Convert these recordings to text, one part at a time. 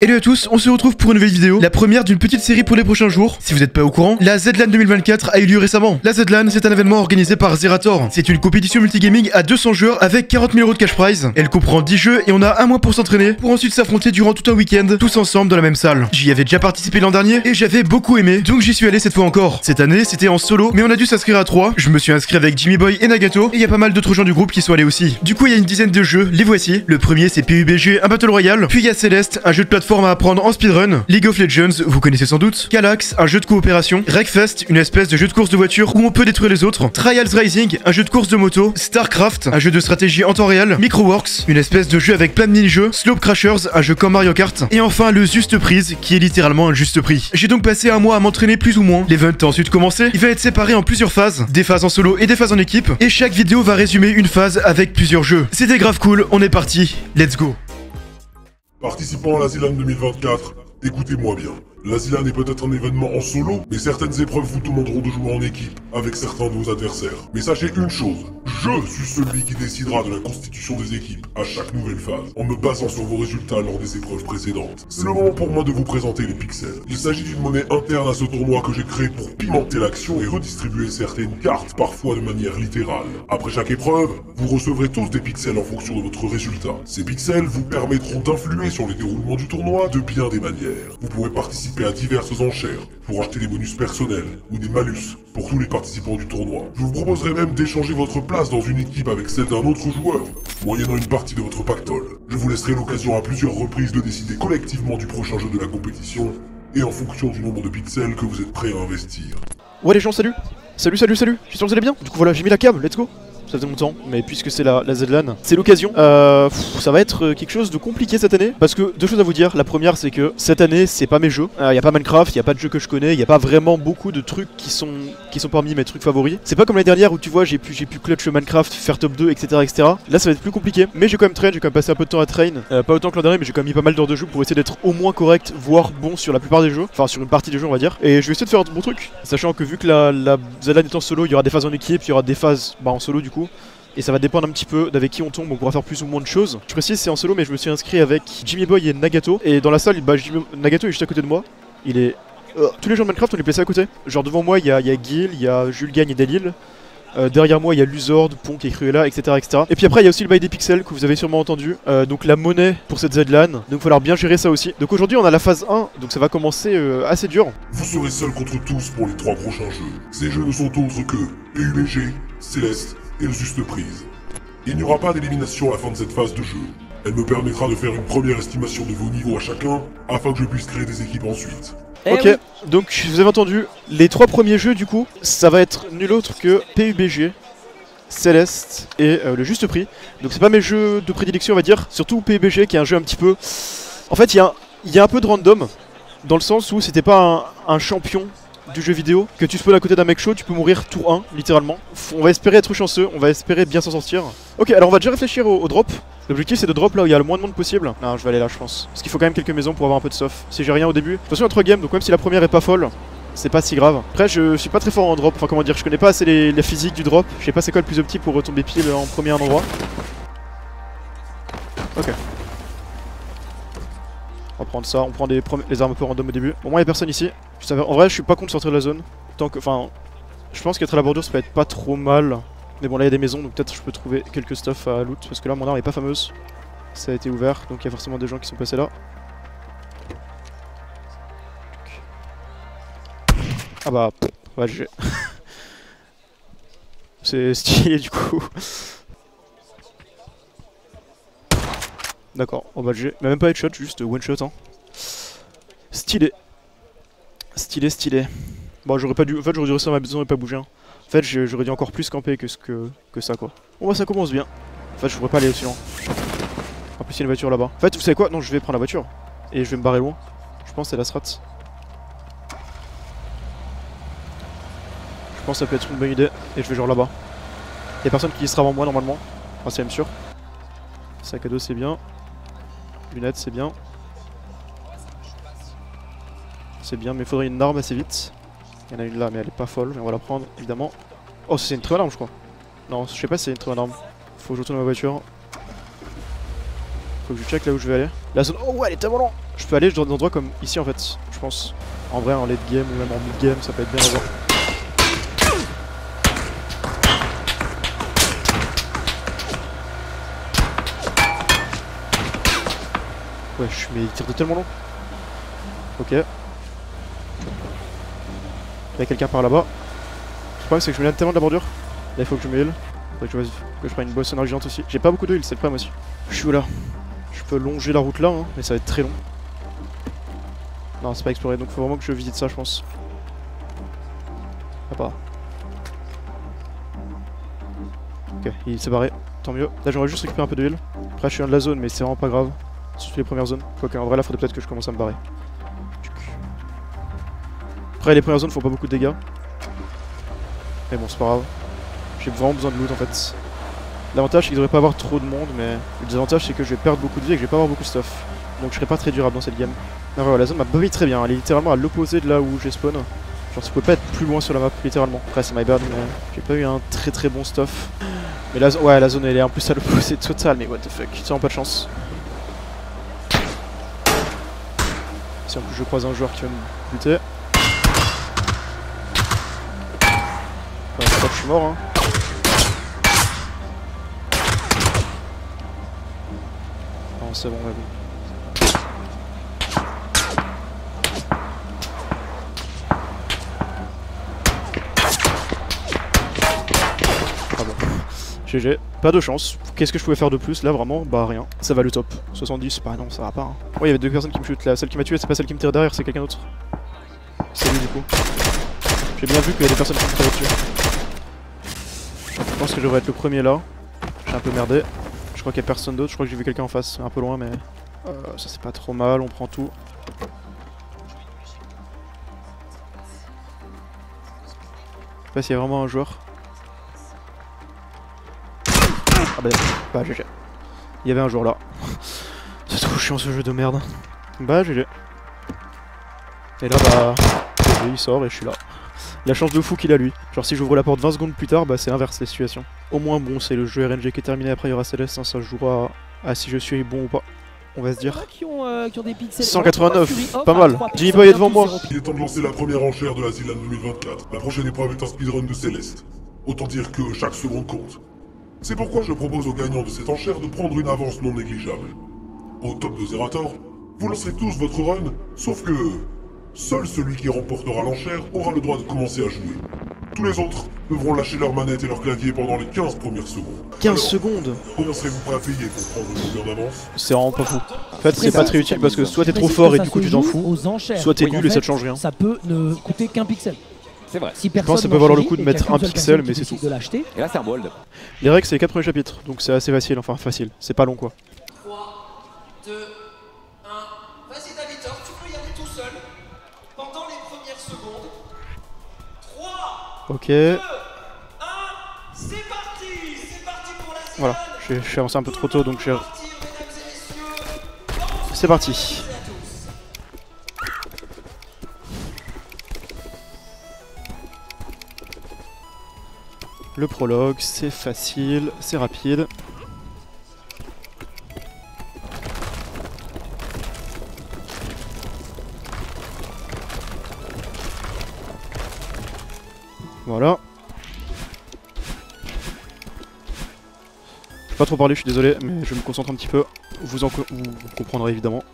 Hello à tous, on se retrouve pour une nouvelle vidéo, la première d'une petite série pour les prochains jours. Si vous n'êtes pas au courant, la ZLAN 2024 a eu lieu récemment. La ZLAN, c'est un événement organisé par Zerator. C'est une compétition multigaming à 200 joueurs avec 40 000 € de cash prize. Elle comprend 10 jeux et on a un mois pour s'entraîner, pour ensuite s'affronter durant tout un week-end, tous ensemble dans la même salle. J'y avais déjà participé l'an dernier et j'avais beaucoup aimé, donc j'y suis allé cette fois encore. Cette année, c'était en solo, mais on a dû s'inscrire à 3. Je me suis inscrit avec Jimmy Boy et Nagato, et il y a pas mal d'autres gens du groupe qui sont allés aussi. Du coup, il y a une dizaine de jeux, les voici. Le premier, c'est PUBG, un Battle Royale. Puis il y a Celeste, un jeu de plateforme à apprendre en speedrun. League of Legends, vous connaissez sans doute. Calax, un jeu de coopération. Wreckfest, une espèce de jeu de course de voiture où on peut détruire les autres. Trials Rising, un jeu de course de moto. Starcraft, un jeu de stratégie en temps réel. Microworks, une espèce de jeu avec plein de mini-jeux. Slope Crashers, un jeu comme Mario Kart. Et enfin le Juste Prise, qui est littéralement un juste prix. J'ai donc passé un mois à m'entraîner plus ou moins. L'event a ensuite commencé. Il va être séparé en plusieurs phases. Des phases en solo et des phases en équipe. Et chaque vidéo va résumer une phase avec plusieurs jeux. C'était grave cool, on est parti. Let's go. Participants à la ZLAN 2024, écoutez-moi bien. La ZLAN est peut-être un événement en solo, mais certaines épreuves vous demanderont de jouer en équipe, avec certains de vos adversaires. Mais sachez une chose, je suis celui qui décidera de la constitution des équipes à chaque nouvelle phase, en me basant sur vos résultats lors des épreuves précédentes. C'est le moment pour moi de vous présenter les pixels. Il s'agit d'une monnaie interne à ce tournoi que j'ai créée pour pimenter l'action et redistribuer certaines cartes, parfois de manière littérale. Après chaque épreuve, vous recevrez tous des pixels en fonction de votre résultat. Ces pixels vous permettront d'influer sur les déroulements du tournoi de bien des manières. Vous pourrez participer à diverses enchères pour acheter des bonus personnels ou des malus pour tous les participants du tournoi. Je vous proposerai même d'échanger votre place dans une équipe avec celle d'un autre joueur, moyennant une partie de votre pactole. Je vous laisserai l'occasion à plusieurs reprises de décider collectivement du prochain jeu de la compétition et en fonction du nombre de pixels que vous êtes prêts à investir. Ouais les gens, salut. Salut, j'espère que vous allez bien. Du coup voilà, j'ai mis la cam, let's go. Ça faisait longtemps, mais puisque c'est la ZLAN, c'est l'occasion. Ça va être quelque chose de compliqué cette année, parce que deux choses à vous dire. La première, c'est que cette année, c'est pas mes jeux. Y a pas Minecraft, y a pas de jeux que je connais, y a pas vraiment beaucoup de trucs qui sont parmi mes trucs favoris. C'est pas comme l'année dernière où tu vois, j'ai pu clutch Minecraft, faire top 2, etc., etc. Là, ça va être plus compliqué, mais j'ai quand même train, j'ai quand même passé un peu de temps à train. Pas autant que l'an dernier, mais j'ai quand même mis pas mal d'heures de jeu pour essayer d'être au moins correct, voire bon sur la plupart des jeux. Enfin, sur une partie des jeux, on va dire. Et je vais essayer de faire un bon truc, sachant que vu que la ZLAN est en solo, il y aura des phases en équipe, il y aura des phases en solo du coup. Et ça va dépendre un petit peu d'avec qui on tombe, on pourra faire plus ou moins de choses. Je précise, c'est en solo, mais je me suis inscrit avec Jimmy Boy et Nagato. Et dans la salle, Nagato est juste à côté de moi. Il est... tous les gens de Minecraft, on les placés à côté. Genre devant moi, il y a Gil, il y a Jules Gagne et Delil. Derrière moi, il y a Luzord, Ponk et Cruella, etc., etc. Et puis après, il y a aussi le bail des pixels que vous avez sûrement entendu. Donc la monnaie pour cette ZLAN. Donc il va falloir bien gérer ça aussi. Donc aujourd'hui, on a la phase 1, donc ça va commencer assez dur. Vous serez seul contre tous pour les 3 prochains jeux. Ces jeux ne sont autres que PUBG, Celeste et le Juste Prise. Il n'y aura pas d'élimination à la fin de cette phase de jeu. Elle me permettra de faire une première estimation de vos niveaux à chacun, afin que je puisse créer des équipes ensuite. Ok, donc vous avez entendu, les 3 premiers jeux du coup, ça va être nul autre que PUBG, Celeste et le Juste Prix. Donc c'est pas mes jeux de prédilection on va dire, surtout PUBG qui est un jeu un petit peu... En fait il y a un peu de random, dans le sens où c'était pas un champion du jeu vidéo, que tu spawns à côté d'un mec chaud, tu peux mourir tour 1, littéralement. On va espérer être chanceux, on va espérer bien s'en sortir. Ok, alors on va déjà réfléchir au drop. L'objectif c'est de drop là où il y a le moins de monde possible. Non, je vais aller là je pense. Parce qu'il faut quand même quelques maisons pour avoir un peu de stuff. Si j'ai rien au début. De toute façon il y a 3 games, donc même si la première est pas folle, c'est pas si grave. Après je suis pas très fort en drop, enfin comment dire, je connais pas assez la physique du drop. Je sais pas c'est quoi le plus optique pour retomber pile en premier endroit. Ok. On va prendre ça, on prend les armes un peu random au début. Au moins il y a personne ici. En vrai je suis pas contre sortir de la zone. Tant que, enfin, je pense qu'être à la bordure ça peut être pas trop mal. Mais bon là il y a des maisons donc peut-être je peux trouver quelques stuff à loot. Parce que là mon arme est pas fameuse. Ça a été ouvert donc il y a forcément des gens qui sont passés là. Ah bah, ouais j'ai... C'est stylé du coup. D'accord, oh bah j'ai même pas headshot, juste one shot hein. Stylé. Stylé. Bon j'aurais pas dû, en fait j'aurais dû rester dans ma maison et pas bouger hein. En fait j'aurais dû encore plus camper que ça quoi. Bon bah ça commence bien. En fait je pourrais pas aller aussi loin. En plus il y a une voiture là-bas. En fait vous savez quoi, non je vais prendre la voiture. Et je vais me barrer loin. Je pense que c'est la strat. Je pense que ça peut être une bonne idée. Et je vais genre là-bas. Y'a personne qui sera avant moi normalement. Enfin c'est même sûr. Sac à dos c'est bien. Lunettes c'est bien. C'est bien mais il faudrait une arme assez vite. Il y en a une là mais elle est pas folle mais on va la prendre évidemment. Oh c'est une très bonne arme je crois. Non je sais pas si c'est une très bonne arme. Faut que je retourne à ma voiture. Faut que je check là où je vais aller. La zone. Oh ouais, elle est tellement loin. Je peux aller dans des endroits comme ici en fait, je pense. En vrai, en late game ou même en mid game, ça peut être bien à voir. Wesh, mais il tire de tellement long. Ok. Il y a quelqu'un par là-bas. Le problème, c'est que je me lève tellement de la bordure. Là, il faut que je me heal. Faut que je prenne une bosse énergisante aussi. J'ai pas beaucoup de heal, c'est le problème aussi. Je suis où là? Je peux longer la route là, hein, mais ça va être très long. Non, c'est pas exploré, donc faut vraiment que je visite ça, je pense. Ah, pas. Ok, il s'est barré. Tant mieux. Là, j'aurais juste récupéré un peu de heal. Après, je suis un de la zone, mais c'est vraiment pas grave. Surtout les premières zones. Quoique, en vrai, là, faudrait peut-être que je commence à me barrer. Après, les premières zones font pas beaucoup de dégâts. Mais bon, c'est pas grave. J'ai vraiment besoin de loot en fait. L'avantage, c'est qu'il devrait pas avoir trop de monde, mais le désavantage, c'est que je vais perdre beaucoup de vie et que je vais pas avoir beaucoup de stuff. Donc, je serai pas très durable dans cette game. Ah, voilà, la zone m'a bugué très bien. Elle est littéralement à l'opposé de là où j'ai spawn. Genre, ça pouvait pas être plus loin sur la map, littéralement. Après, c'est my bad, mais j'ai pas eu un très bon stuff. Mais la, ouais, la zone, elle est en plus à l'opposé total, mais what the fuck. C'est vraiment pas de chance. Si en plus je croise un joueur qui va me buter. Ouais, c'est pas que je suis mort, hein. Non, c'est bon, vas-y. Ah bon. GG. Pas de chance. Qu'est-ce que je pouvais faire de plus là vraiment? Bah rien. Ça va le top. 70, bah non, ça va pas. Hein. Ouais, il y avait deux personnes qui me shootent là. Celle qui m'a tué, c'est pas celle qui me tire derrière, c'est quelqu'un d'autre. C'est lui du coup. J'ai bien vu qu'il y a des personnes qui me tiraient dessus. Je pense que je devrais être le premier là. J'ai un peu merdé. Je crois qu'il y a personne d'autre. Je crois que j'ai vu quelqu'un en face, un peu loin, mais ça c'est pas trop mal. On prend tout. Je sais pas s'il y a vraiment un joueur. Ah bah GG. Il y avait un joueur là. C'est trop chiant ce jeu de merde. Bah GG. Et là bah GG, il sort et je suis là. La chance de fou qu'il a lui. Genre si j'ouvre la porte 20 secondes plus tard, bah c'est inverse la situation. Au moins bon, c'est le jeu RNG qui est terminé, après il y aura Céleste, hein, ça se jouera à si je suis bon ou pas. On va se dire. 189, pas mal. Jimmy Boy est devant moi. Il est temps de lancer la première enchère de la ZLAN 2024. La prochaine épreuve est un speedrun de Céleste. Autant dire que chaque seconde compte. C'est pourquoi je propose aux gagnants de cette enchère de prendre une avance non négligeable. Au top de Zerator, vous lancerez tous votre run, sauf que seul celui qui remportera l'enchère aura le droit de commencer à jouer. Tous les autres devront lâcher leur manette et leur clavier pendant les 15 premières secondes. 15 secondes. Comment serez-vous prêt à payer pour prendre une longueur d'avance? C'est vraiment pas fou. En fait c'est pas très utile parce que soit t'es trop fort et du coup tu t'en fous, soit t'es nul et ça te change rien. Ça peut ne coûter qu'un pixel. C'est vrai. Si je pense que ça peut valoir le coup de mettre un pixel, mais c'est tout. Et là c'est un bold. Les règles c'est les 4 premiers chapitres, donc c'est assez facile, enfin facile, c'est pas long quoi. 3, 2, 1, vas-y Davitor, tu peux y aller tout seul. Pendant les premières secondes. 3, ok. 2, 1, c'est parti. C'est parti pour la ZLAN. Voilà, je suis avancé un peu trop tôt donc j'ai... C'est parti. Le prologue, c'est facile, c'est rapide. Voilà. Je vais pas trop parler, je suis désolé, mais je me concentre un petit peu. Vous comprendrez évidemment.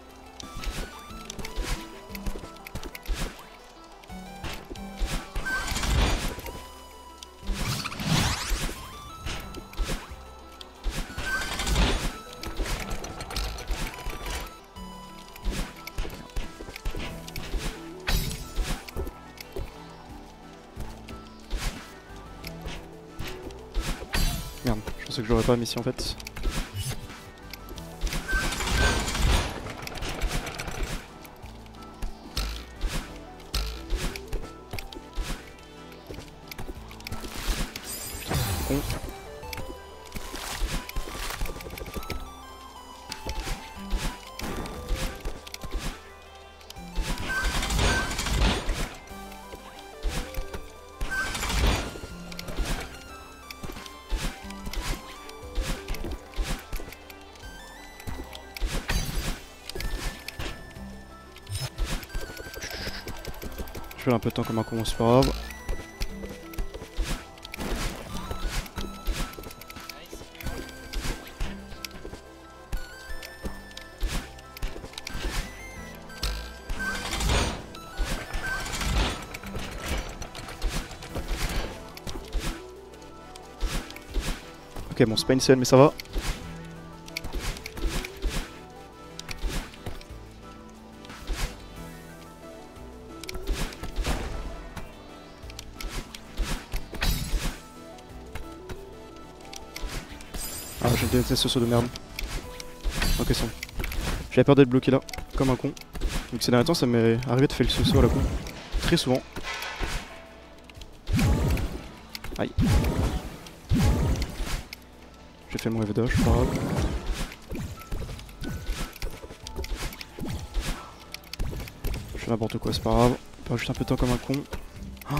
Merde, je pensais que j'aurais pas mis ici en fait. Putain, con. Je fais un peu de temps comme un con, c'est pas grave. Ok, bon, c'est pas une scène, mais ça va. Ah, je déteste ce saut de merde. Ok, c'est bon. J'avais peur d'être bloqué là, comme un con. Donc ces derniers temps, ça m'est arrivé de faire le saut à la con. Très souvent. Aïe. J'ai fait mon wave dash, pas grave. Je fais n'importe quoi, c'est pas grave. Je perds juste un peu de temps comme un con. Oh.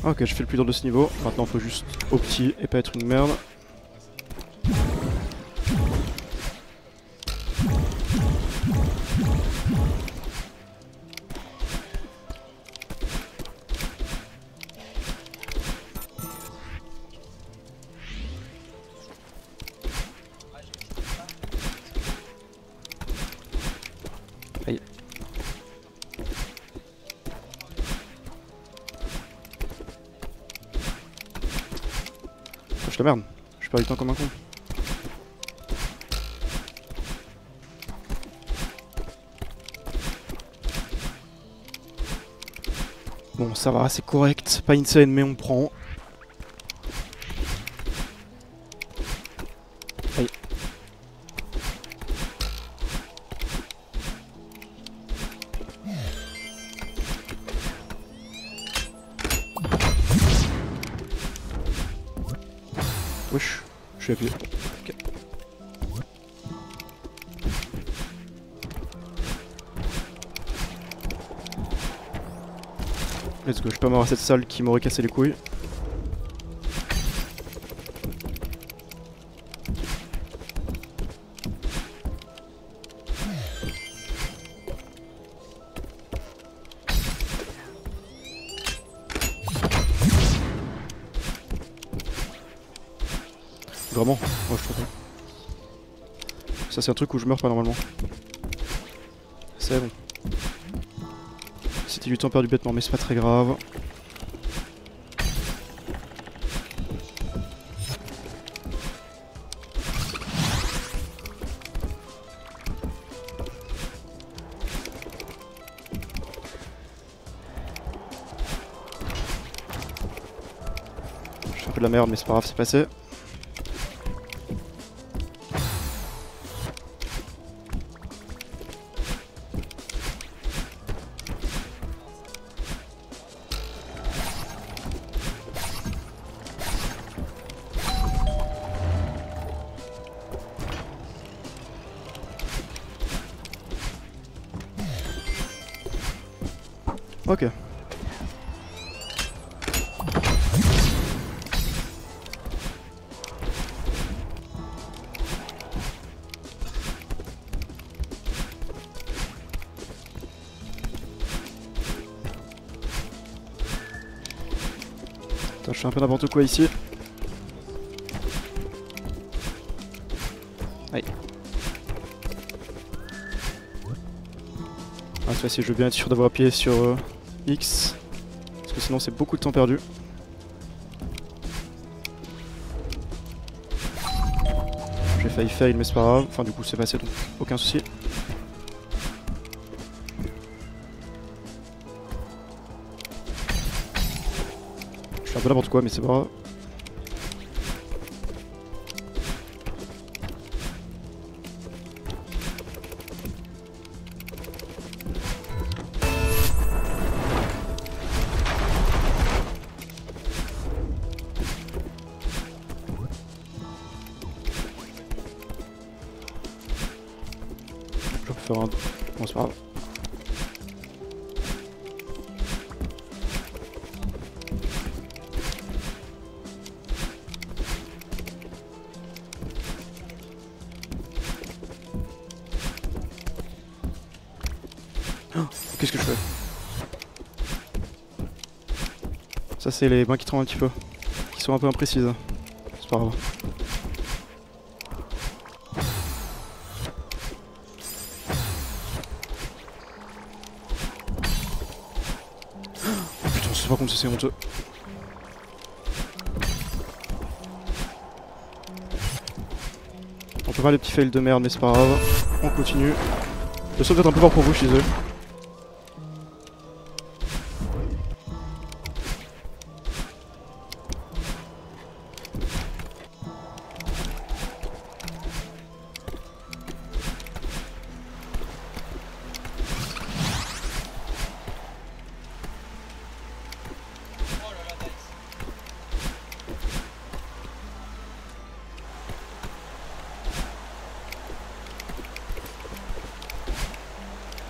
Ok, je fais le plus dur de ce niveau. Maintenant, faut juste opti et pas être une merde. Aïe. Je la merde, je perds du temps comme un con. Bon, ça va, c'est correct, pas insane, mais on prend. Aïe. Wesh, je suis appuyé. Ok. Let's go, je peux m'avoir cette salle qui m'aurait cassé les couilles. Vraiment? Moi je trouve pas. Ça c'est un truc où je meurs pas normalement. C'est bon. C'était du temps perdu bêtement mais c'est pas très grave. Je fais un peu de la merde mais c'est pas grave, c'est passé. Ok. Attends, je fais un peu n'importe quoi ici. fois-ci je veux bien être sûr d'avoir appuyé sur X. Parce que sinon c'est beaucoup de temps perdu. J'ai failli fail mais c'est pas grave. Enfin du coup c'est passé donc aucun souci. Je fais un peu n'importe quoi mais c'est pas grave. Je peux faire un... Bon c'est pas grave. Oh, qu'est-ce que je fais? Ça c'est les mains qui tremblent un petit peu. Qui sont un peu imprécises. C'est pas grave. Par contre c'est honteux. On peut faire les petits fails de merde mais c'est pas grave. On continue. Le saut peut être un peu fort pour vous, je suis désolé.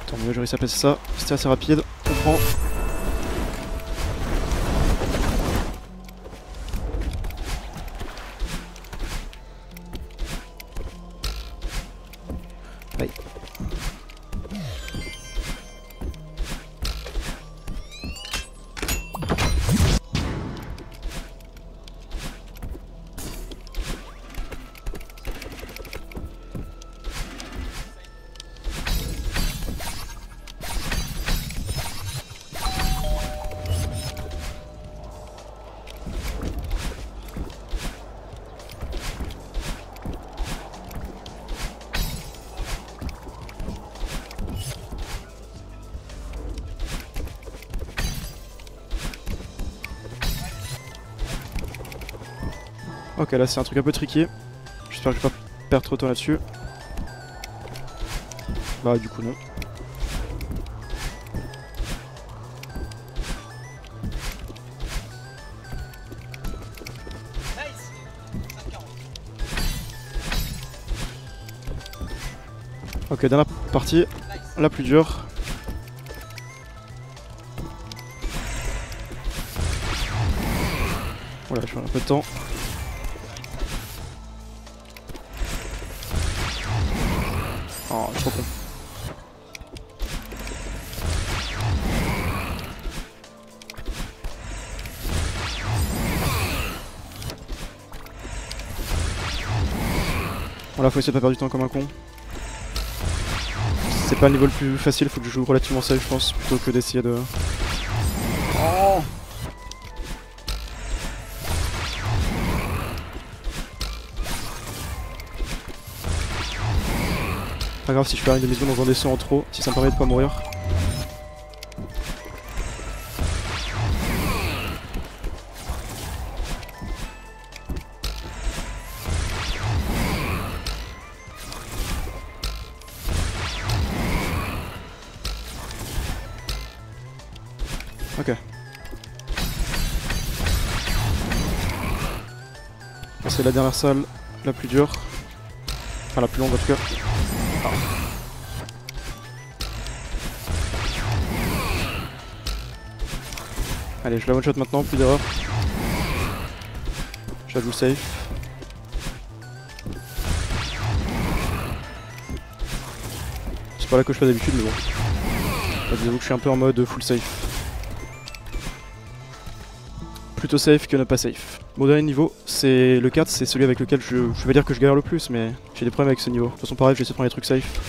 Tant mieux, j'ai réussi à passer ça. C'était assez rapide. On prend. Aïe. Ok, là c'est un truc un peu tricky. J'espère que je vais pas perdre trop de temps là-dessus. Bah du coup non. Ok, dernière partie, la plus dure. Voilà, je fais un peu de temps. Oh, je suis trop con. Voilà, faut essayer de pas perdre du temps comme un con. C'est pas le niveau le plus facile, faut que je joue relativement safe je pense, plutôt que d'essayer de... Oh, pas grave si je fais une demi-seconde dans un des sauts en trop, si ça me permet de pas mourir. Ok. C'est la dernière salle, la plus dure. Enfin la plus longue en tout cas. Allez, je la one shot maintenant, plus d'erreur. Je la joue safe. C'est pas là que je fais d'habitude, mais bon. J'avoue que je suis un peu en mode full safe. Plutôt safe que ne pas safe. Mon dernier niveau, c'est le 4, c'est celui avec lequel je vais dire que je galère le plus, mais j'ai des problèmes avec ce niveau. De toute façon, pareil, je vais essayer de prendre les trucs safe.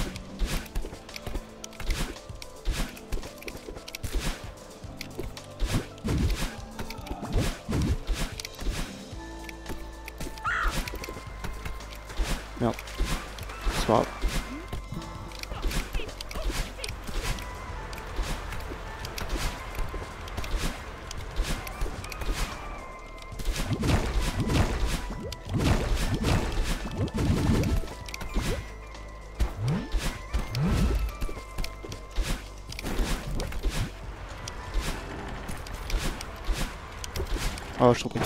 c'est pas grave. Ah, je suis trop con.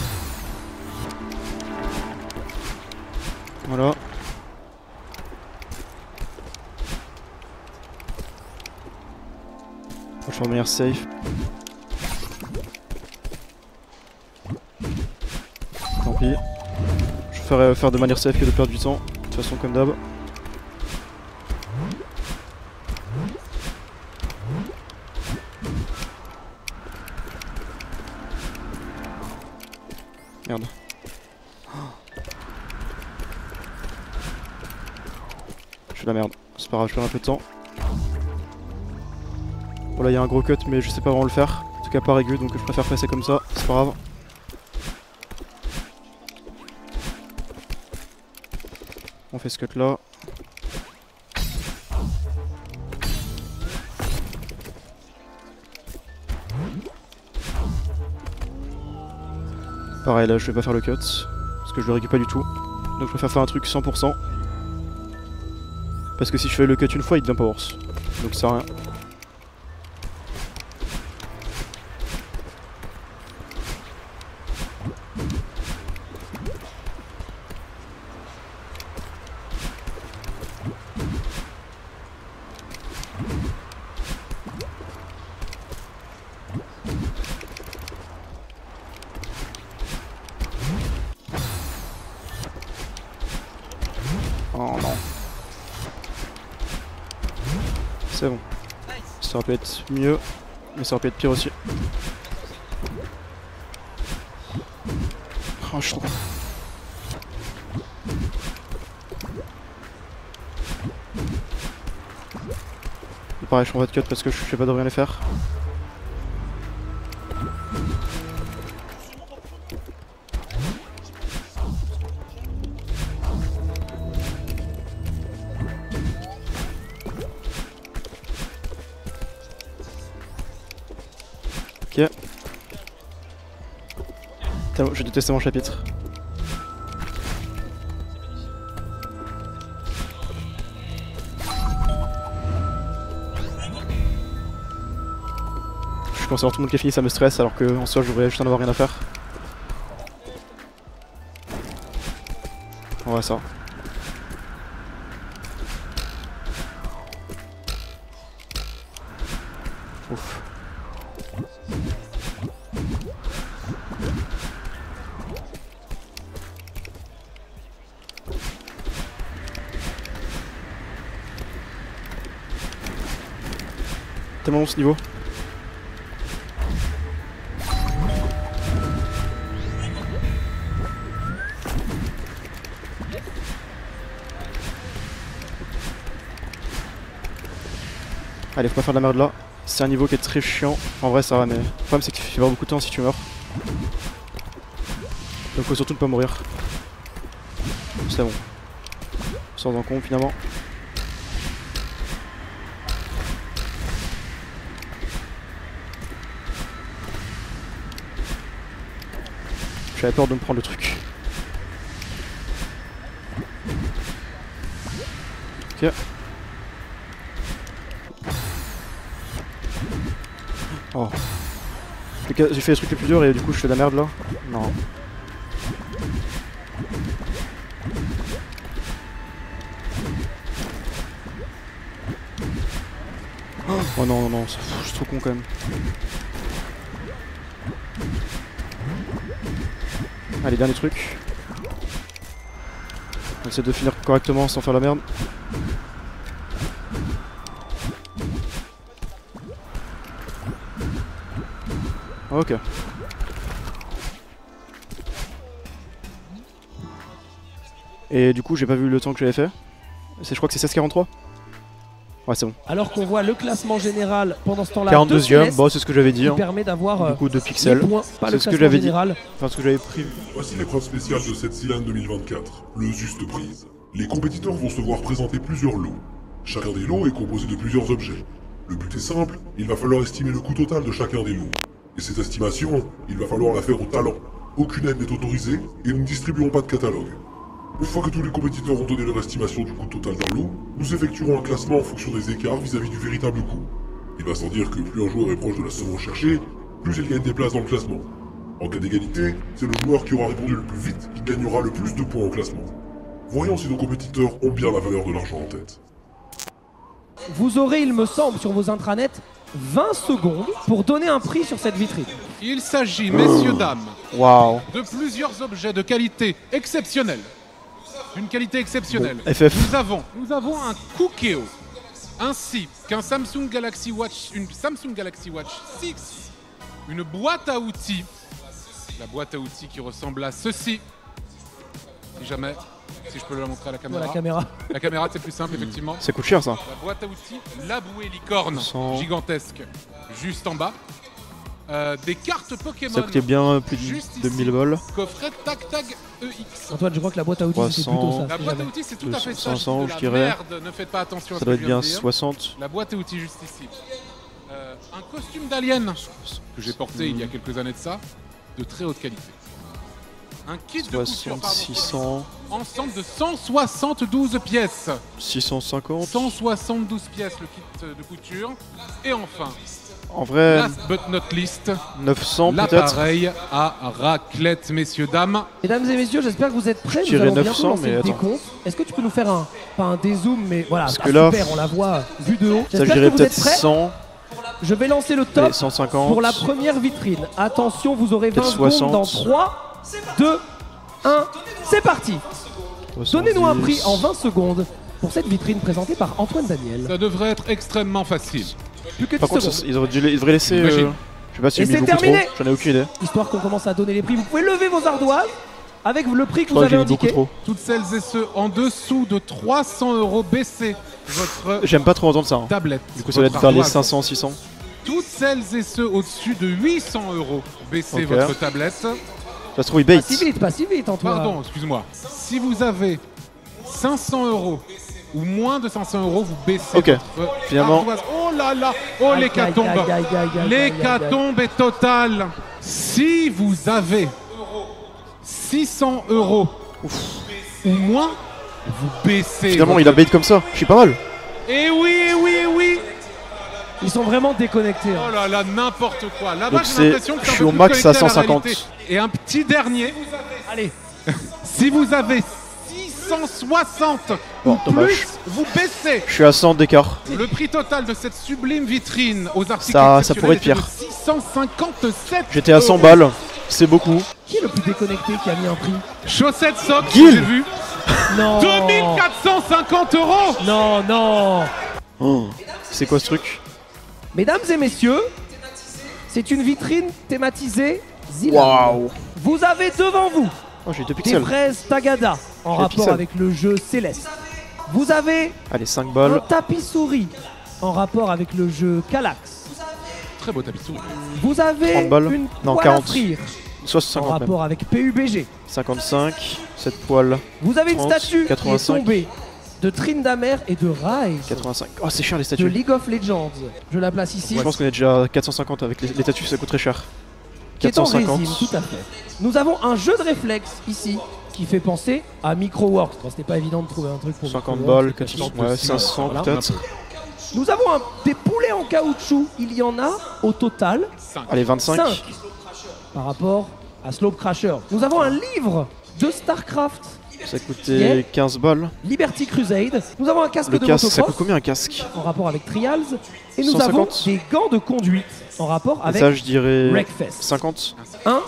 Voilà. Je vais revenir safe. Tant pis. Je ferai faire de manière safe que de perdre du temps. De toute façon, comme d'hab. Merde. Je fais la merde. C'est pas grave, je perds un peu de temps. Bon là il y a un gros cut mais je sais pas vraiment le faire. En tout cas pas aigu donc je préfère passer comme ça, c'est pas grave. On fait ce cut là. Pareil là je vais pas faire le cut parce que je le récupère pas du tout. Donc je préfère faire un truc 100%. Parce que si je fais le cut une fois il devient pas worse. Donc ça sert à rien. Oh non. C'est bon. Ça aurait pu être mieux, mais ça aurait pu être pire aussi. Oh, je suis trop con. Pareil, je prends pas de cut parce que je sais pas de rien les faire. Ok. Tellement, je déteste mon chapitre. Je commence à voir tout le monde qui a fini, ça me stresse alors que en soi je devrais juste en avoir rien à faire. On va ça. Ouf. Tellement long ce niveau. Allez, faut pas faire de la merde là. C'est un niveau qui est très chiant. En vrai, ça va, mais le problème c'est qu'il fait vraiment beaucoup de temps si tu meurs. Donc faut surtout ne pas mourir. C'est bon. Sans en compte finalement. J'avais peur de me prendre le truc. Ok. Oh. J'ai fait les trucs les plus durs et du coup je fais de la merde là. Non. Oh non non non, je suis trop con quand même. Allez, dernier truc. On essaie de finir correctement sans faire la merde. Ok. Et du coup, j'ai pas vu le temps que j'avais fait. Je crois que c'est 16:43. Ouais, c'est bon. Alors qu'on voit le classement général pendant ce temps-là. 42ème, bon, c'est ce que j'avais dit. Qui Hein. permet d'avoir Du coup, 2 pixels. C'est ce que j'avais dit. Enfin, ce que j'avais pris. Voici l'épreuve spéciale de cette Sealand 2024, le juste prise. Les compétiteurs vont se voir présenter plusieurs lots. Chacun des lots est composé de plusieurs objets. Le but est simple, il va falloir estimer le coût total de chacun des lots. Et cette estimation, il va falloir la faire au talent. Aucune aide n'est autorisée et nous ne distribuerons pas de catalogue. Une fois que tous les compétiteurs ont donné leur estimation du coût total d'un lot, nous effectuerons un classement en fonction des écarts vis-à-vis du véritable coût. Il va sans dire que plus un joueur est proche de la somme recherchée, plus il gagne des places dans le classement. En cas d'égalité, c'est le joueur qui aura répondu le plus vite qui gagnera le plus de points au classement. Voyons si nos compétiteurs ont bien la valeur de l'argent en tête. Vous aurez, il me semble, sur vos intranets, 20 secondes pour donner un prix sur cette vitrine. Il s'agit, messieurs, dames, Waouh. de plusieurs objets de qualité exceptionnelle. Une qualité exceptionnelle. Bon, FF. Nous avons un Cookéo, ainsi qu'un Samsung Galaxy Watch, une Samsung Galaxy Watch 6, une boîte à outils, la boîte à outils qui ressemble à ceci, si je peux la montrer à la caméra. La caméra. La caméra, c'est plus simple, effectivement. Ça coûte cher ça. La boîte à outils, la bouée licorne, 100. gigantesque, juste en bas. Des cartes Pokémon. Ça coûtait bien plus juste de ici. 1000 balles. Coffret Tac Tag EX. Antoine, je crois que la boîte à outils, c'est 300. plutôt ça. La si boîte à jamais. outils, c'est tout à fait ça. 500, de je la dirais. merde, ne faites pas attention à Ça ce doit que être je viens bien de dire. 60. La boîte à outils juste ici. Un costume d'alien que j'ai porté il y a quelques années de ça, de très haute qualité. Un kit de couture, 60, pardon, 600, ensemble de 172 pièces. 650. 172 pièces le kit de couture. Et enfin, En vrai, last but not least, 900 peut-être. l'appareil à raclette, messieurs, dames. Mesdames et messieurs, j'espère que vous êtes prêts. Je Nous dirais allons bientôt 900, lancer mais le attends. décompte. Est-ce que tu peux nous faire pas un dézoom, mais voilà, Parce pas que là, super, on la voit vue de haut. Ça, je J'espère que dirais vous peut-être êtes prêts. 100, Je vais lancer le top allez, 150. pour la première vitrine. Attention, vous aurez 20 Peut-être secondes 60. dans 3, 2, 1. C'est parti. 70. Donnez-nous un prix en 20 secondes pour cette vitrine présentée par Antoine Daniel. Ça devrait être extrêmement facile. Plus que 10 Par contre, secondes. ça, ils devraient laisser. Imagine. Je sais pas si Et j'ai mis c'est beaucoup terminé. trop. J'en ai aucune idée. Histoire qu'on commence à donner les prix, vous pouvez lever vos ardoises avec le prix que Je vous crois que avez j'ai mis beaucoup indiqué. trop. Toutes celles et ceux en dessous de 300 € baissez votre J'aime pas trop entendre ça. hein. tablette. Du coup, ça va être votre vers les ardoise. 500, 600. Toutes celles et ceux au-dessus de 800 € baissez Ok. votre tablette. Ça se trouve, ils bait. Pas si vite, Antoine. Pardon, excuse-moi. Si vous avez 500 € ou moins de 500 €, vous baissez Ok. votre Finalement. ardoise. Oh là là, oh Aïe, l'hécatombe. aïe, aïe, aïe, aïe, aïe, aïe, L'hécatombe est totale. Si vous avez 600 € ou moins, vous baissez. Finalement, votre- il a bait comme ça. Je suis pas mal. Eh oui, eh oui, eh oui. Ils sont vraiment déconnectés. hein. Oh là là, n'importe quoi. Là-bas, Donc j'ai c'est- l'impression que je c'est un suis peu au plus max à connecté la 150. réalité. Et un petit dernier, Allez, si vous avez 660 Bon, ou dommage. plus, vous baissez. Je suis à 100 d'écart. Le prix total de cette sublime vitrine aux articles Ça pourrait être exceptionnels pire. était de 657 J'étais à 100 €. balles. C'est beaucoup. qui est le plus déconnecté qui a mis un prix? Chaussettes socs, Guil. j'ai vu. Non. 2450 €. Non, non. Oh. C'est quoi ce truc? Mesdames et messieurs, c'est une vitrine thématisée Zilan. Waouh. Vous avez devant vous Oh, j'ai 2 des pixels. fraises Tagada en Des rapport pixels. avec le jeu Céleste. Vous avez Allez, 5 un balles. tapis souris en rapport avec le jeu Calax. Très beau tapis souris. Vous avez 30 balles. une Non, poêle 40. à frire Soit en 50 même. rapport avec PUBG. 55. 7 poils. Vous avez une 30, statue qui est 85. tombée de Tryndamere et de Rise 85. Oh, c'est cher les de statues. League of Legends. Je la place ici. Je pense qu'on est déjà à 450 avec les statues, ça coûte très cher. Qui est en 450. résine, tout à fait. Nous avons un jeu de réflexe ici qui fait penser à Microworks. Bon, c'était pas évident de trouver un truc pour 50 Microworks, balles, c'était 400, pas ouais, possible. 500 Voilà. peut-être. Nous avons des poulets en caoutchouc. Il y en a au total 5. Allez, 25. 5 par rapport à Slope Crasher. Nous avons un livre de StarCraft, Ça coûtait 15 balles. Liberty Crusade. Nous avons un casque Le de casque, ça coûte motocross combien un casque? en rapport avec Trials. Et nous 150. avons des gants de conduite en rapport Et avec ça, je dirais Wreckfest. 50. 1. Alors,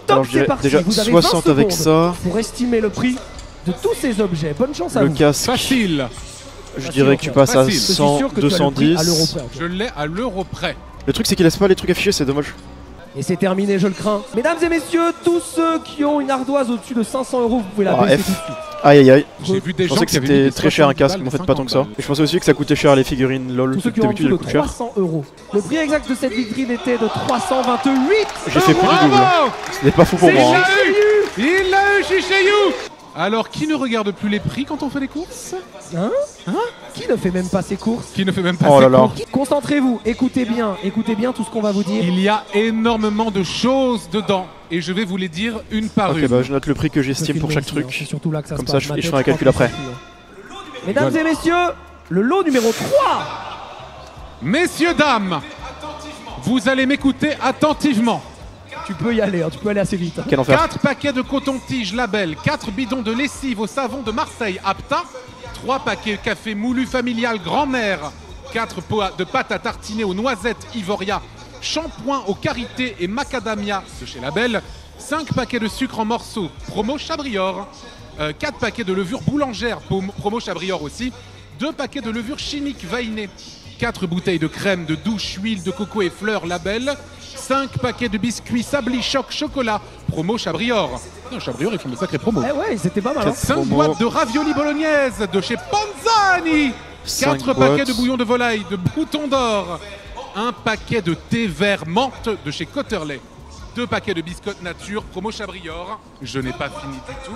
Top, je c'est dirais parti. déjà Vous avez 60 20 avec secondes ça. pour estimer le prix de tous ces objets. Bonne chance à Le vous. casque, Facile. je dirais que tu passes à Facile. Je suis 100, sûr que tu as le prix à l'euro 210. près. Je l'ai à l'euro près. Le truc, c'est qu'il laisse pas les trucs affichés, c'est dommage. Et c'est terminé, je le crains. Mesdames et messieurs, tous ceux qui ont une ardoise au-dessus de 500 €, vous pouvez la Ah, baisser F. tout de suite. Aïe aïe aïe. J'ai vu des Je gens pensais que qui avaient c'était mis des très cher un 60 casque, balles, mais en fait pas 50 tant que ça. balles. Et je pensais aussi que ça coûtait cher les figurines LOL, Tous ceux qui qui ont en d'habitude dessous elles de coûtent cher. 300 €. Le prix exact de cette vitrine était de 328 J'ai fait plus du double. Bravo. C'était pas fou pour Il moi. hein. l'a eu. Il l'a eu, Chichayou. Alors, qui ne regarde plus les prix quand on fait les courses? Hein? Qui ne fait même pas ses courses? Qui ne fait même pas Oh ses là là. courses? Concentrez-vous, écoutez bien tout ce qu'on va vous dire. Il y a énormément de choses dedans et je vais vous les dire une par Ok, une. bah je note le prix que Je j'estime pour filme chaque aussi, hein, truc. c'est surtout là que ça Comme se ça, passe. je Ma ferai tête, un crois calcul que après. c'est fou, hein. Mesdames et messieurs, le lot numéro 3. Messieurs, dames, vous allez m'écouter attentivement. Tu peux y aller, hein, tu peux aller assez vite. Quel enfer. 4 paquets de coton-tige Label, 4 bidons de lessive au savon de Marseille Apta, 3 paquets café moulu familial grand-mère, 4 pots de pâte à tartiner aux noisettes Ivoria, shampoing aux karité et macadamia de chez Label, 5 paquets de sucre en morceaux, promo Chabrior, 4 paquets de levure boulangère, promo Chabrior aussi, 2 paquets de levure chimique Vainé, 4 bouteilles de crème de douche, huile de coco et fleurs Label, 5 paquets de biscuits Sabli Choc Chocolat, promo Chabrior. Non, Chabrior, ils font de sacrés promos. Eh ouais, c'était pas mal. Hein. 5 promo. boîtes de ravioli bolognaise de chez Panzani, 4 5 paquets boîtes. de bouillon de volaille de Bouton d'Or, 1 paquet de thé vert menthe de chez Cotterley, 2 paquets de biscottes nature, promo Chabrior, je n'ai pas fini du tout,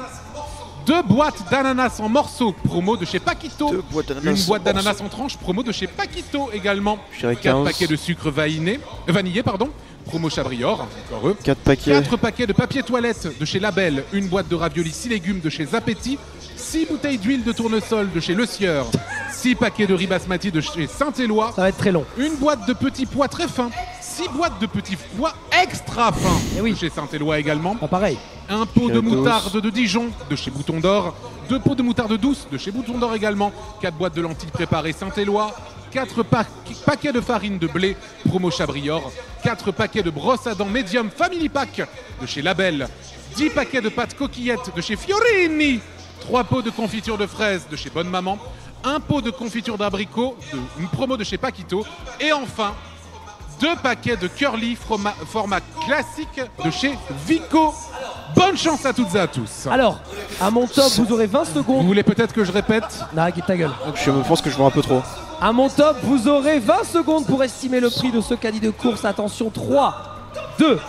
2 boîtes d'ananas en morceaux, promo de chez Paquito, 2 boîtes d'ananas une boîte en d'ananas morceaux. en tranches, promo de chez Paquito également, Je dirais 4 15. paquets de sucre vanillé, promo Chabrior, encore eux. 4 paquets. 4 paquets de papier toilette de chez Label, une boîte de raviolis 6 légumes de chez Zapetti, 6 bouteilles d'huile de tournesol de chez Le Sieur, 6 paquets de riz basmati de chez Saint-Éloi, Ça va être très long. une boîte de petits pois très fins, 6 boîtes de petits pois extra fins Eh oui. de chez Saint-Éloi également, Pas pareil. un pot de Chez moutarde de Dijon de chez Bouton d'Or, 2 pots de moutarde douce de chez Bouton d'Or également, 4 boîtes de lentilles préparées Saint-Éloi, 4 paquets de farine de blé promo Chabrior, 4 paquets de brosse à dents médium Family Pack de chez Label, 10 paquets de pâtes coquillettes de chez Fiorini, 3 pots de confiture de fraises de chez Bonne Maman, 1 pot de confiture d'abricot, une promo de chez Paquito, et enfin 2 paquets de curly format classique de chez Vico. Bonne chance à toutes et à tous. Alors, à mon top, vous aurez 20 Vous secondes. voulez peut-être que je répète? Nah, ta gueule. Je me pense que je vois un peu trop. À mon top, vous aurez 20 secondes pour estimer le prix de ce caddie de course. Attention, 3, 2,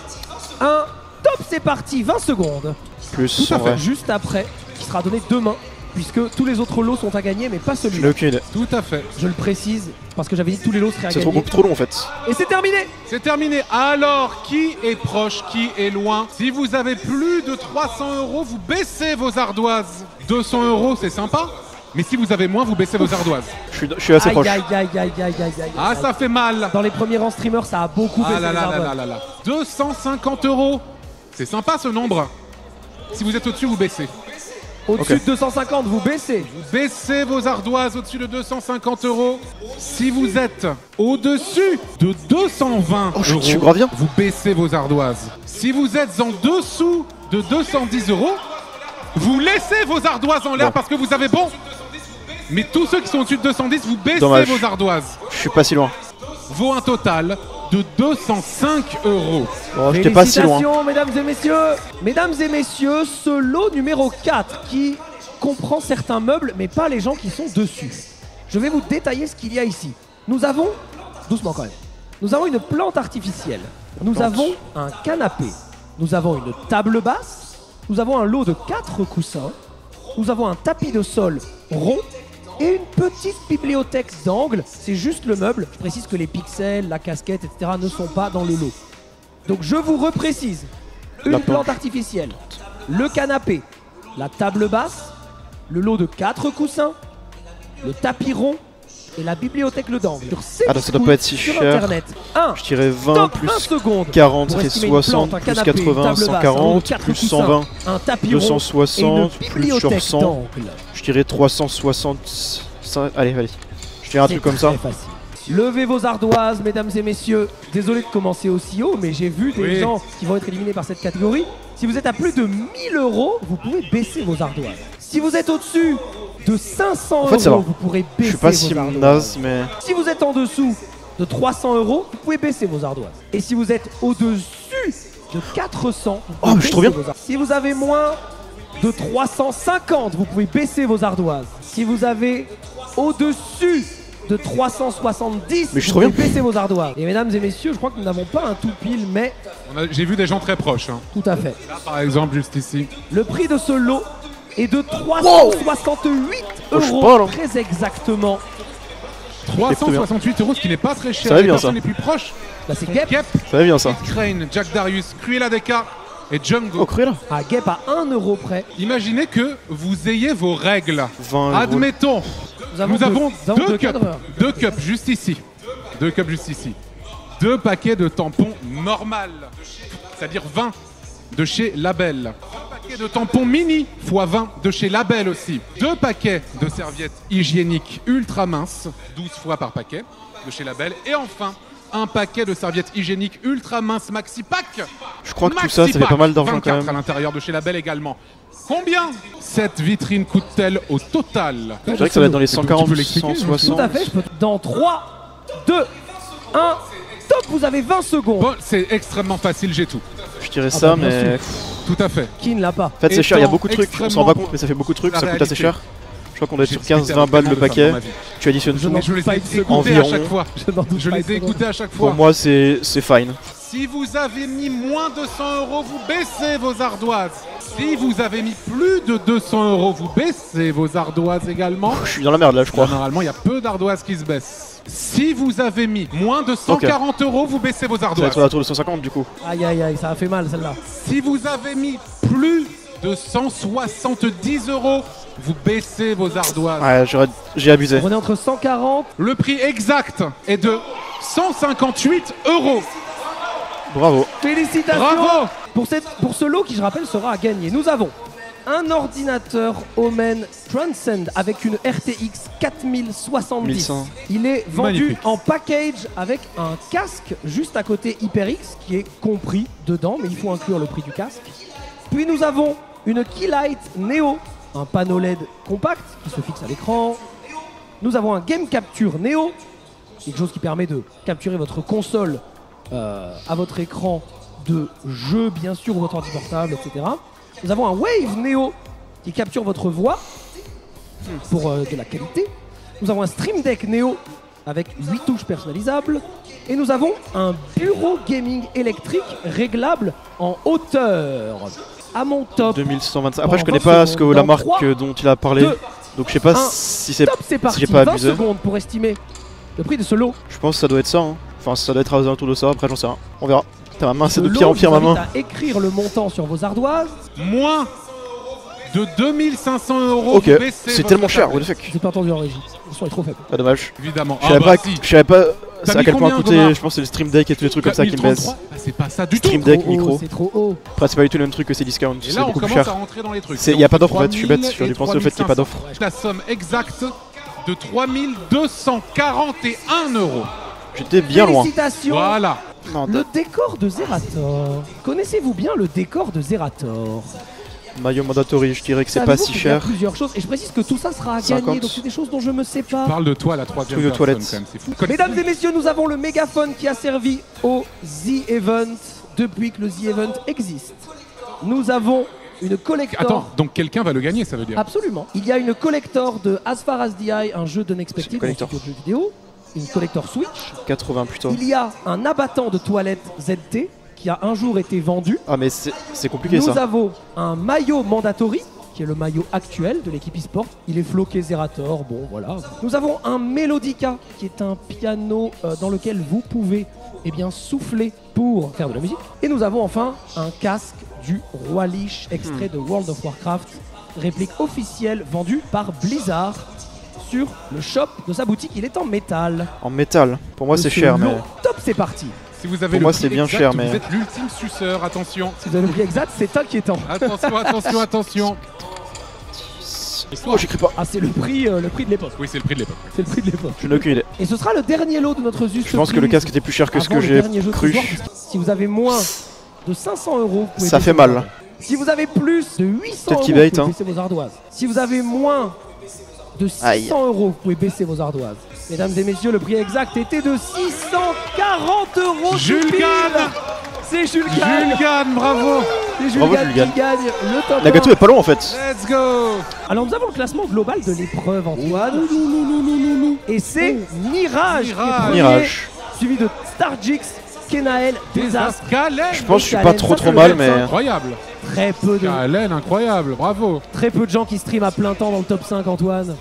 1. Top, c'est parti. 20 secondes. Plus, Tout à en vrai. Juste après, qui sera donné demain, puisque tous les autres lots sont à gagner, mais pas Je n'ai celui-là. aucune idée. Tout à fait. Je le précise, parce que j'avais dit que tous les lots seraient à C'est gagner. trop long en fait. Et c'est terminé. C'est terminé. Alors, qui est proche, qui est loin? Si vous avez plus de 300 €, vous baissez vos ardoises. 200 €, c'est sympa. Mais si vous avez moins, vous baissez vos ardoises. Je suis assez Aïe, proche. aïe, aïe, aïe, aïe, aïe, aïe. Ah, ça fait mal. Dans les premiers rangs streamers, ça a beaucoup baissé Ah là les là là ardoises. là là là. 250 €. C'est sympa ce nombre. Si vous êtes au-dessus, vous baissez. Au-dessus Ok. de 250, vous baissez. Baissez vos ardoises au-dessus de 250 €. Si vous êtes au-dessus de 220 Oh, je €, suis grave bien. vous baissez vos ardoises. Si vous êtes en dessous de 210 €, vous laissez vos ardoises en l'air Bon. parce que vous avez bon. Mais tous ceux qui sont au-dessus de 210, vous baissez Dommage. vos ardoises. Je suis pas si loin. Vaut un total de 205 €. Bon, j'étais pas si loin. Félicitations, mesdames et messieurs. Mesdames et messieurs, ce lot numéro 4 qui comprend certains meubles, mais pas les gens qui sont dessus. Je vais vous détailler ce qu'il y a ici. Nous avons, doucement quand même, nous avons une plante artificielle. Nous avons un canapé. Nous avons une table basse. Nous avons un lot de 4 coussins. Nous avons un tapis de sol rond. Et une petite bibliothèque d'angle, c'est juste le meuble. Je précise que les pixels, la casquette, etc. ne sont pas dans le lot. Donc je vous reprécise. Une La plante planche. artificielle, le canapé, la table basse, le lot de 4 coussins, le tapis rond et la bibliothèque le d'angle. Sur ces Ah, donc ça doit scouts pas être si sur cher. internet. 1. Je dirais 20 Top, plus 1 seconde. 40 Pour et estimer une 60 plante, un plus canapé, une 80, table basse, 140 4 plus coussins, 120, un tapis rond 260 et une plus bibliothèque 100. d'angle. Je dirais 365. Allez, allez. Je dirais un truc comme ça. C'est très facile. Levez vos ardoises, mesdames et messieurs. Désolé de commencer aussi haut, mais j'ai vu des Oui. gens qui vont être éliminés par cette catégorie. Si vous êtes à plus de 1000 €, vous pouvez baisser vos ardoises. Si vous êtes au-dessus de 500 En fait, ça va. €, vous pourrez Je baisser suis pas vos si ardoises. naze, mais. Si vous êtes en dessous de 300 €, vous pouvez baisser vos ardoises. Et si vous êtes au-dessus de 400, vous pouvez Oh, mais je suis trop baisser bien. vos ardoises. Si vous avez moins de 350, vous pouvez baisser vos ardoises. Si vous avez au-dessus de 370, Mais je suis vous trop pouvez baisser vos ardoises. Et mesdames et messieurs, je crois que nous n'avons pas un tout pile, mais J'ai vu des gens très proches. Hein. tout à fait. Là, par exemple, juste ici. Le prix de ce lot est de 368 euros, très exactement. 368 euros, ce qui n'est pas très cher. Ça va Les bien, personnes ça. les plus proches. Là c'est sont Gep. Gep, Ça va bien ça. Crane, Jack Darius, Cruella Deka et Django. Oh, Cruella. Ah, Gep à 1 euro près. Imaginez que vous ayez vos règles. 20 euros. Admettons, nous avons deux cups. cadreurs. 2 cups juste ici. 2 cups juste ici. 2 paquets de tampons normal, c'est-à-dire 20 de chez Label. 1 paquet de tampons mini x 20 de chez Label aussi. 2 paquets de serviettes hygiéniques ultra minces, 12 fois par paquet de chez Label. Et enfin, un paquet de serviettes hygiéniques ultra minces Maxi Pack. Je crois que tout ça, ça fait pas mal d'argent quand 24 à même. l'intérieur de chez Label également. Combien cette vitrine coûte-t-elle au total? Je dirais que ça va être dans les Tu peux 140, l'expliquer, 160. Tout à fait, je peux. Dans 3, 2, 1, top, vous avez 20 secondes. Bon, c'est extrêmement facile, j'ai tout. Je dirais Ah ça, bah, bien mais. sûr. Tout à fait. Qui ne l'a pas? En fait, c'est cher, il y a beaucoup de trucs. On Extrêmement s'en rend pas compte, mais ça fait beaucoup de trucs, la ça coûte assez réalité. cher. Je crois qu'on doit être sur J'ai discuté 15-20 avec balles le tellement de femmes paquet. dans ma vie. Tu additionnes Je tout. n'en Je les ai Pas une écoutés seconde. à chaque fois. Je n'en doute Je pas les une ai seconde. écoutés à chaque Pour fois. moi, c'est fine. Si vous avez mis moins de 100 euros, vous baissez vos ardoises. Si vous avez mis plus de 200 euros, vous baissez vos ardoises également. Je suis dans la merde là, je crois. Normalement, il y a peu d'ardoises qui se baissent. Si vous avez mis moins de 140 euros, vous baissez vos Ça va ardoises. être sur la tour de 150 du coup. Aïe aïe aïe, ça a fait mal celle-là. Si vous avez mis plus de 170 euros, vous baissez vos ardoises. Ouais, j'ai abusé. On est entre 140. Le prix exact est de 158 euros. Bravo. Félicitations Bravo. pour ce lot qui, je rappelle, sera à gagner. Nous avons un ordinateur Omen Transcend avec une RTX 4070. 1100. Il est vendu Magnifique. en package avec un casque juste à côté HyperX qui est compris dedans, mais il faut inclure le prix du casque. Puis nous avons une Keylight Neo, un panneau LED compact qui se fixe à l'écran. Nous avons un Game Capture Neo, quelque chose qui permet de capturer votre console à votre écran de jeu, bien sûr, ou votre ordi portable, etc. Nous avons un Wave Neo qui capture votre voix pour de la qualité. Nous avons un Stream Deck Neo avec 8 touches personnalisables. Et nous avons un bureau gaming électrique réglable en hauteur. À mon top, 2125. Après, je Dans connais 20 pas ce que secondes. la Dans marque 3, dont il a parlé. 2, Donc je sais pas 1. si c'est. top, c'est parti. j'ai pas 20 abusé. secondes pour estimer le prix de ce lot. Je pense que ça doit être ça. Hein. Enfin, ça doit être aux alentours de ça. Après, j'en sais rien. On verra. Putain, ma main, c'est Ce de pire en lot, pire, je ma vous invite main. à écrire le montant sur vos ardoises. Moins de 2500 euros. Ok, vous baissez c'est votre tellement cher, what tablette. the fuck. J'ai pas entendu en régie. Le son est trop faible. Ah, dommage. Évidemment. Je savais Ah pas, bah si. je savais pas T'as à mis quel point combien, coûtait. Thomas Je pense que c'est le Stream Deck et tous les trucs comme ça qui me baissent. 1033. Bah, c'est pas ça du tout. Stream Deck, Trop haut, micro. c'est trop haut. Après, c'est pas du tout le même truc que ces discounts. Et C'est là, on beaucoup plus commence à cher. rentrer dans les trucs. Il y a pas d'offre en fait, je suis bête. Je dû penser au fait qu'il n'y ait pas d'offre. La somme exacte de 3241 euros. J'étais bien loin. Félicitations. Voilà. Non, Le décor de Zerator. Connaissez-vous bien le décor de Zerator? Maillot mandatory, je dirais que c'est Savez-vous pas si qu'il y a cher. plusieurs choses. Et je précise que tout ça sera à 50. gagner. Donc c'est des choses dont je me sépare. Parle de toi, la troisième Studio personne, toilettes. quand même, c'est fou. Mesdames et messieurs, nous avons le mégaphone qui a servi au The Event depuis que le The Event existe. Nous avons une collector. Attends, donc quelqu'un va le gagner, ça veut dire. Absolument. Il y a une collector de As Far As The Eye, un jeu d'Unexpected, C'est une collector. un studio de jeux vidéo. Une collector Switch. 80 plutôt. Il y a un abattant de toilette ZT qui a un jour été vendu. Ah, mais c'est compliqué Nous ça. avons un maillot mandatory, qui est le maillot actuel de l'équipe eSport. Il est floqué Zerator, bon voilà. Nous avons un Melodica, qui est un piano dans lequel vous pouvez souffler pour faire de la musique. Et nous avons enfin un casque du Roi Lich, extrait de World of Warcraft, réplique officielle vendue par Blizzard sur le shop de sa boutique. Il est en métal. En métal. Pour moi, c'est Monsieur cher, Lo, mais. Top, c'est parti. Si vous avez Pour le moi, prix c'est bien exact, cher, vous mais- êtes l'ultime suceur, attention. Si vous avez le prix exact, c'est inquiétant. Attention, attention, attention. Oh, j'écris pas. Ah, c'est le prix de l'époque. Oui, c'est le prix de l'époque. C'est le prix de l'époque. Je n'ai aucune idée. Et ce sera le dernier lot de notre juste. Je pense que le casque était plus cher que ce avant que le j'ai dernier jeu de cru. ce soir, puisque si vous avez moins de 500 euros, vous pouvez Ça baisser fait vos mal. ardoises. Si vous avez plus de 800 Peut-être euros, qu'il vous bait, pouvez hein. baisser vos ardoises. Si vous avez moins de 600 Aïe. euros, vous pouvez baisser vos ardoises. Mesdames et messieurs, le prix exact était de 640 euros. Jules tout pile. Gann. C'est Jules Gann. Jules Gann, bravo. C'est Jules Bravo, Gann Jules Gann. qui gagne le top 1. Nagato est pas long en fait. Let's go. Alors nous avons le classement global de l'épreuve, Antoine. Et c'est Mirage qui est Mirage. premier, Mirage. suivi de Starjix, Kenael, désastre. Kalen. Je pense que je suis pas Kalen, trop ça, c'est mal, le mais... top 5. Incroyable. Très peu de Incroyable, bravo. très peu de gens qui streament à plein temps dans le top 5, Antoine.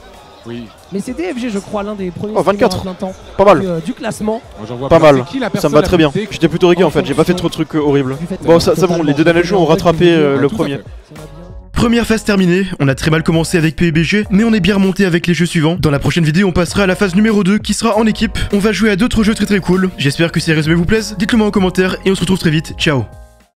Oui. Mais c'est DFG, je crois, l'un des premiers Oh, 24. streamers à plein temps Pas mal. du classement. Moi, j'en vois Pas mal. C'est qui la Ça personne me va la très plus bien. déco- J'étais plutôt rigueur en fait, j'ai pas fait trop de trucs horribles. Du fait Bon, ça bon, totalement les deux derniers jeux ont rattrapé le Tout à premier. fait. Ça va bien. Première phase terminée, on a très mal commencé avec PUBG, mais on est bien remonté avec les jeux suivants. Dans la prochaine vidéo, on passera à la phase numéro 2 qui sera en équipe. On va jouer à d'autres jeux très cool. J'espère que ces résumés vous plaisent, dites-le moi en commentaire et on se retrouve très vite. Ciao.